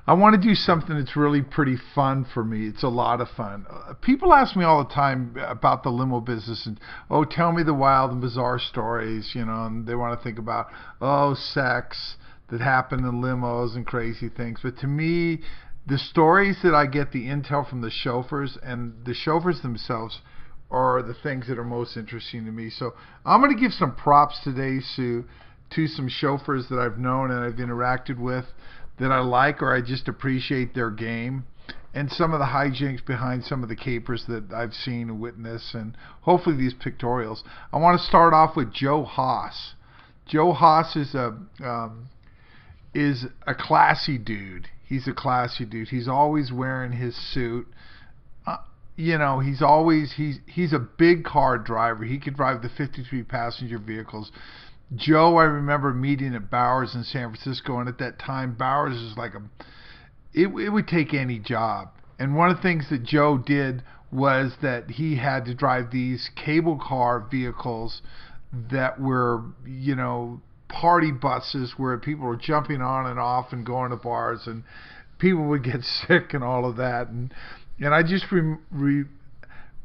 I want to do something that's really pretty fun for me. It's a lot of fun. People ask me all the time about the limo business and, oh, tell me the wild and bizarre stories, and they want to think about, oh, sex that happened in limos and crazy things. But to me, the stories that I get the intel from the chauffeurs and the chauffeurs themselves are the things that are most interesting to me. So I'm going to give some props today to some chauffeurs that I've known and I've interacted with that I like or I just appreciate their game, and some of the hijinks behind some of the capers that I've seen and witnessed, and hopefully these pictorials. I want to start off with Joe Haas. Joe Haas is a classy dude. He's a classy dude. He's always wearing his suit. He's a big car driver. He could drive the 53 passenger vehicles. Joe, I remember meeting at Bowers in San Francisco, and at that time, Bowers was like it would take any job. And one of the things that Joe did was that he had to drive these cable car vehicles that were, party buses where people were jumping on and off and going to bars, and people would get sick and all of that. And I just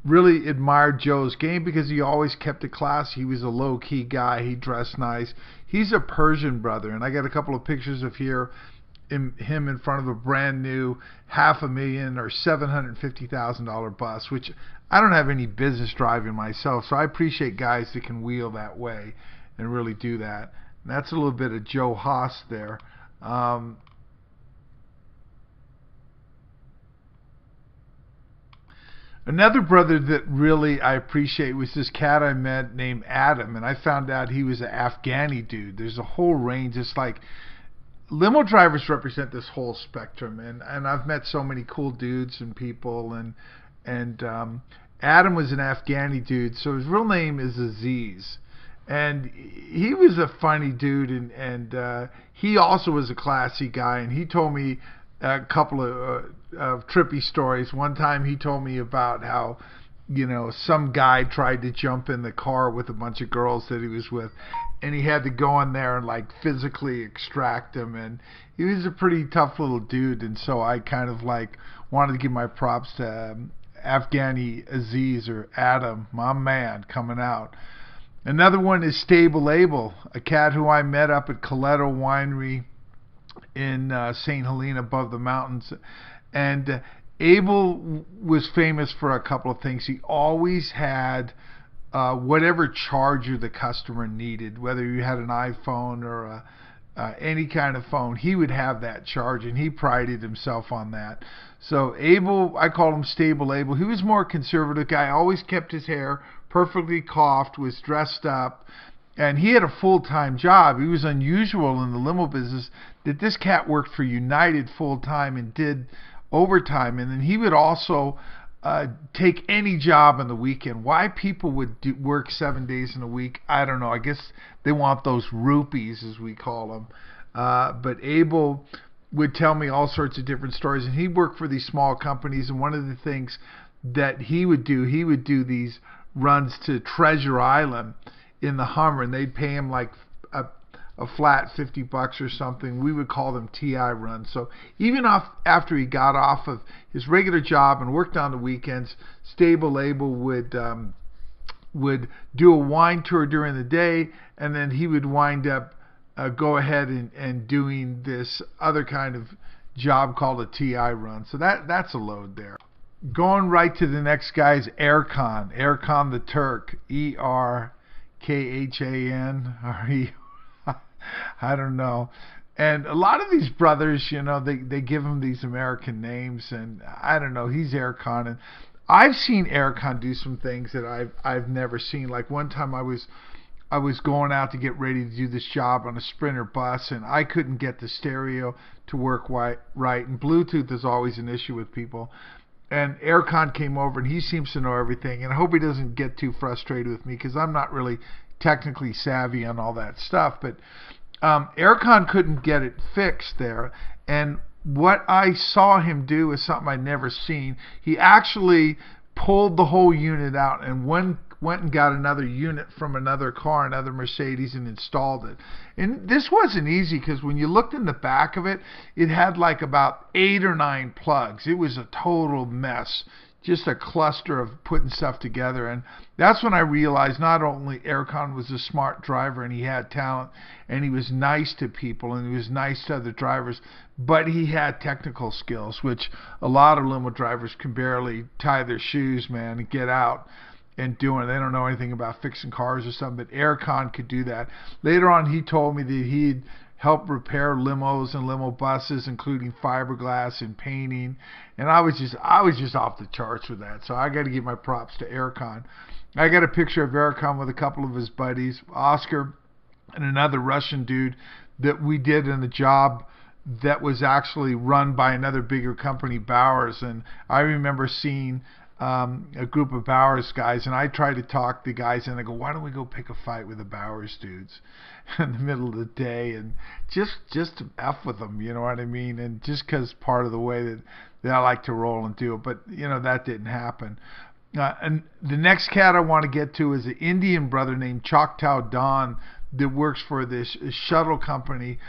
really admired Joe's game because he always kept it classy. He was a low-key guy. He dressed nice. He's a Persian brother, and I got a couple of pictures of him in front of a brand new $500,000 or $750,000 bus, which I don't have any business driving myself, so I appreciate guys that can wheel that way and really do that. And that's a little bit of Joe Haas there. Another brother that really I appreciate was this cat I met named Adam, and I found out he was an Afghani dude. There's a whole range. It's like limo drivers represent this whole spectrum, and I've met so many cool dudes and people, and Adam was an Afghani dude, so his real name is Aziz, and he was a funny dude, and he also was a classy guy, and he told me a couple of trippy stories. One time he told me about how, some guy tried to jump in the car with a bunch of girls that he was with, and he had to go in there and like physically extract them, and he was a pretty tough little dude, and so I kind of like wanted to give my props to Afghani Aziz, or Adam, my man, coming out. Another one is Stable Abel, a cat who I met up at Coletto Winery in St. Helena above the mountains. And Abel was famous for a couple of things. He always had whatever charger the customer needed, whether you had an iPhone or any kind of phone, he would have that charge, and he prided himself on that. So Abel, I call him Stable Abel. He was more a conservative guy, always kept his hair perfectly coiffed, was dressed up, and he had a full-time job. He was unusual in the limo business that this cat worked for United full-time and did overtime, and then he would also take any job on the weekend. Why people would work 7 days in a week, I don't know. I guess they want those rupees, as we call them. But Abel would tell me all sorts of different stories, and he worked for these small companies, and one of the things that he would do these runs to Treasure Island in the Hummer, and they'd pay him like a flat $50 or something. We would call them TI runs. So even after he got off of his regular job and worked on the weekends, Stable Abel would do a wine tour during the day, and then he would wind up go ahead and doing this other kind of job called a TI run. So that's a load there. Going right to the next guy is Erkan the Turk, ERKHAN, I don't know. And a lot of these brothers, they give him these American names, and I don't know, he's Erkan. And I've seen Erkan do some things that I've never seen. Like one time I was going out to get ready to do this job on a Sprinter bus, and I couldn't get the stereo to work right, and Bluetooth is always an issue with people. And Erkan came over, and he seems to know everything, and I hope he doesn't get too frustrated with me because I'm not really technically savvy on all that stuff. But Erkan couldn't get it fixed there, and what I saw him do is something I'd never seen. He actually pulled the whole unit out, and one went and got another unit from another car, another Mercedes, and installed it. And this wasn't easy because when you looked in the back of it, it had like about 8 or 9 plugs. It was a total mess, just a cluster of putting stuff together. And that's when I realized not only Erkan was a smart driver and he had talent and he was nice to people and he was nice to other drivers, but he had technical skills, which a lot of limo drivers can barely tie their shoes, man, and get out and doing. They don't know anything about fixing cars or something, but Erkan could do that. Later on, he told me that he'd helped repair limos and limo buses, including fiberglass and painting. And I was just off the charts with that. So I got to give my props to Erkan. I got a picture of Erkan with a couple of his buddies, Oscar and another Russian dude, that we did in a job that was actually run by another bigger company, Bowers. And I remember seeing a group of Bowers guys, and I tried to talk the guys, and I go, why don't we go pick a fight with the Bowers dudes in the middle of the day, and just to F with them, you know what I mean? And just because part of the way that I like to roll and do it, but that didn't happen. And the next cat I want to get to is an Indian brother named Choctaw Don that works for this shuttle company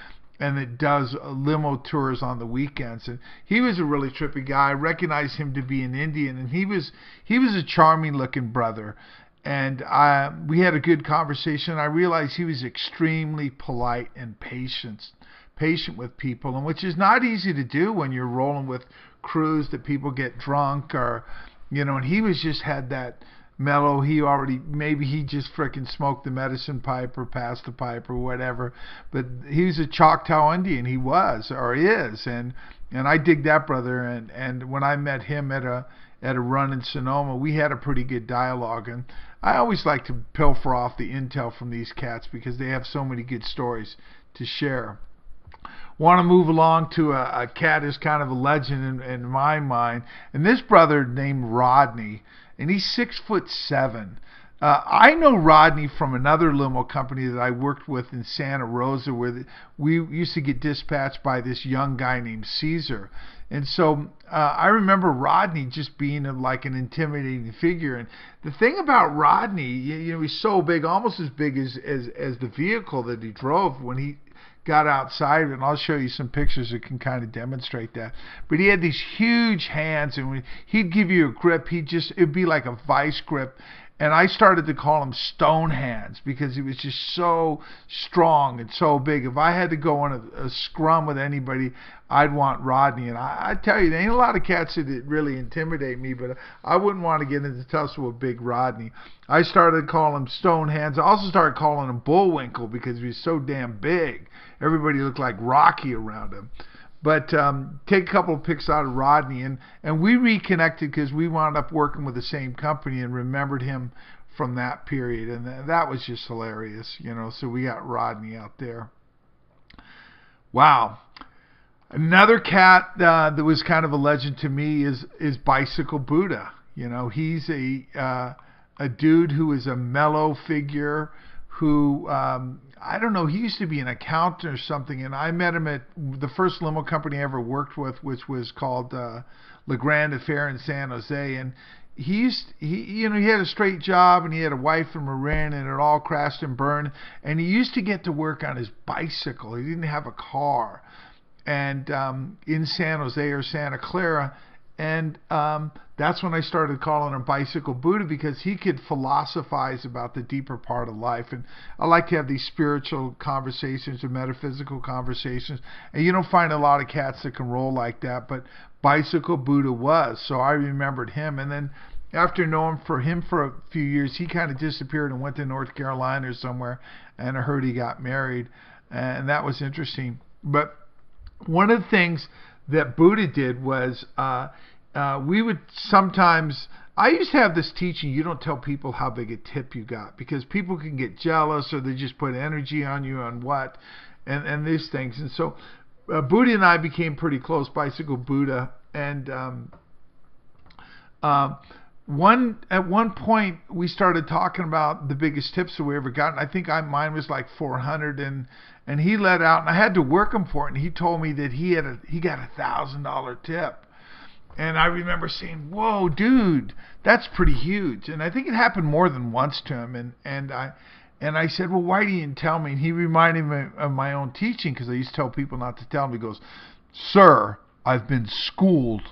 and it does limo tours on the weekends. And he was a really trippy guy. I recognized him to be an Indian, and he was a charming looking brother. And we had a good conversation. I realized he was extremely polite and patient with people, and which is not easy to do when you're rolling with crews that people get drunk or, and he was just had that mellow. Maybe he just frickin' smoked the medicine pipe or passed the pipe or whatever, but he was a Choctaw Indian. He was, or is, and I dig that brother. And when I met him at a run in Sonoma, we had a pretty good dialogue, and I always like to pilfer off the intel from these cats because they have so many good stories to share. Want to move along to a cat who's kind of a legend in my mind, and this brother named Rodney, and he's 6'7". I know Rodney from another limo company that I worked with in Santa Rosa, where we used to get dispatched by this young guy named Caesar. And so I remember Rodney just being like an intimidating figure. And the thing about Rodney, he's so big, almost as big as the vehicle that he drove when he got outside of it, and I'll show you some pictures that can kind of demonstrate that. But he had these huge hands, and when he'd give you a grip, it'd be like a vice grip. And I started to call him Stone Hands because he was just so strong and so big. If I had to go on a scrum with anybody, I'd want Rodney. And I tell you, there ain't a lot of cats that really intimidate me, but I wouldn't want to get into tussle with Big Rodney. I started calling him Stone Hands. I also started calling him Bullwinkle because he was so damn big. Everybody looked like Rocky around him. But take a couple of pics out of Rodney, and we reconnected because we wound up working with the same company and remembered him from that period, and that was just hilarious, So we got Rodney out there. Wow. Another cat that was kind of a legend to me is Bicycle Buddha. He's a dude who is a mellow figure who I don't know, he used to be an accountant or something, and I met him at the first limo company I ever worked with, which was called Le Grand Affair in San Jose. And he had a straight job, and he had a wife in Marin, and it all crashed and burned. And he used to get to work on his bicycle. He didn't have a car, and in San Jose or Santa Clara. And that's when I started calling him Bicycle Buddha, because he could philosophize about the deeper part of life. And I like to have these spiritual conversations and metaphysical conversations. And you don't find a lot of cats that can roll like that, but Bicycle Buddha was. So I remembered him. And then after knowing him for a few years, he kind of disappeared and went to North Carolina or somewhere. And I heard he got married. And that was interesting. But one of the things that Buddha did was we would sometimes, I used to have this teaching, you don't tell people how big a tip you got, because people can get jealous or they just put energy on you on what, and these things. And so Buddha and I became pretty close, Bicycle Buddha, and at one point we started talking about the biggest tips that we ever got, and I think mine was like 400, and he let out, and I had to work him for it, and he told me that he got $1,000 tip. And I remember saying, "Whoa, dude, that's pretty huge." And I think it happened more than once to him. And I said, "Well, why didn't you tell me?" And he reminded me of my own teaching, because I used to tell people not to tell him. He goes, "Sir, I've been schooled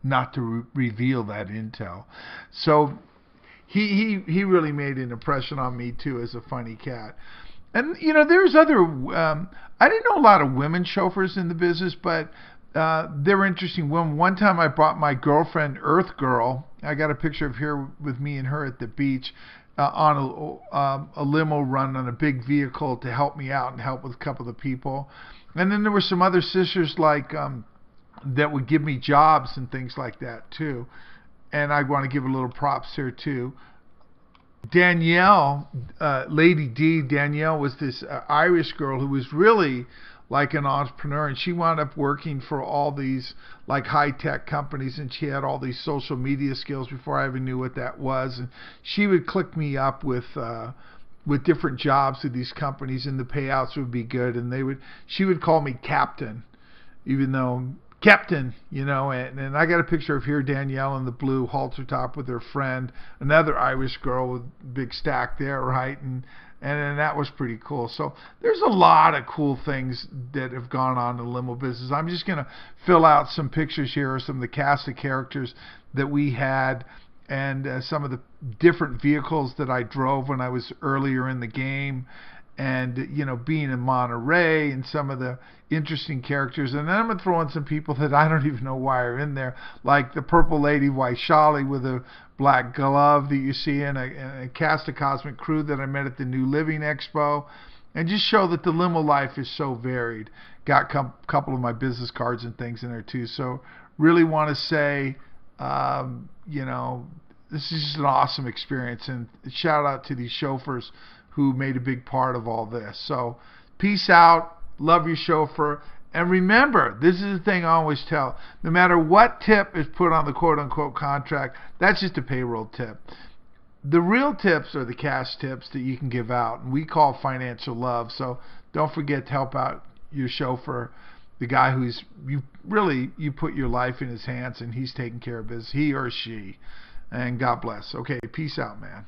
not to reveal that intel." So he really made an impression on me too as a funny cat. And there's other. I didn't know a lot of women chauffeurs in the business, but they were interesting. One time I brought my girlfriend, Earth Girl. I got a picture of her with me and her at the beach on a limo run on a big vehicle to help me out and help with a couple of people. And then there were some other sisters that would give me jobs and things like that too. And I want to give a little props here too. Danielle, Lady D, Danielle was this Irish girl who was really like an entrepreneur, and she wound up working for all these like high-tech companies, and she had all these social media skills before I even knew what that was. And she would click me up with different jobs at these companies, and the payouts would be good, and she would call me Captain, even though Captain, and I got a picture of here, Danielle in the blue halter top with her friend, another Irish girl with a big stack there, right? And that was pretty cool. So there's a lot of cool things that have gone on in the limo business. I'm just going to fill out some pictures here of some of the cast of characters that we had, and some of the different vehicles that I drove when I was earlier in the game, and being in Monterey, and some of the interesting characters. And then I'm going to throw in some people that I don't even know why are in there, like the Purple Lady Waishali with a black glove that you see in a cast of Cosmic Crew that I met at the New Living Expo, and just show that the limo life is so varied. Got a couple of my business cards and things in there too. So really want to say, this is just an awesome experience, and shout out to these chauffeurs who made a big part of all this. So peace out, love your chauffeur, and remember, this is the thing I always tell, no matter what tip is put on the quote-unquote contract, that's just a payroll tip. The real tips are the cash tips that you can give out, and we call financial love. So don't forget to help out your chauffeur, the guy who's you put your life in his hands, and he's taking care of he or she. And God bless. Okay, peace out, man.